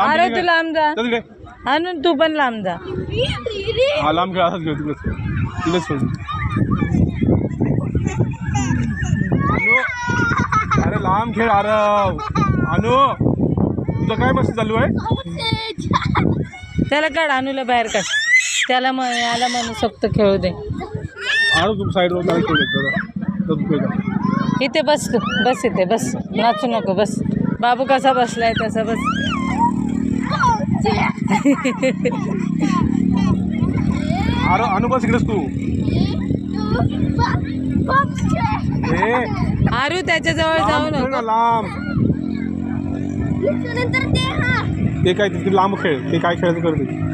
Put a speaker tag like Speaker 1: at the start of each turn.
Speaker 1: अरे तू लांब जा
Speaker 2: तिकडे
Speaker 1: अनु तू पण लांब जा
Speaker 2: हा लांब खेळ असंच घेऊ तिकडेच सोड अनु अरे लांब खेळ अरे अनु तुझं काय मस्त चालू आहे
Speaker 1: त्याला काढ अनुला बाहेर काढ त्याला याला मनसोक्त खेळू दे
Speaker 2: अनु तू साईडवर काय खेळत
Speaker 1: इथे बस तू बस इथे बस नाचू नको बस बाबू कसा बसलाय तसा बस
Speaker 2: अरे अनु बस इकडेच तू
Speaker 1: आरू त्याच्याजवळ जाऊ नको
Speaker 2: लांब ते काय तिथे लांब खेळ ते काय खेळायचं करते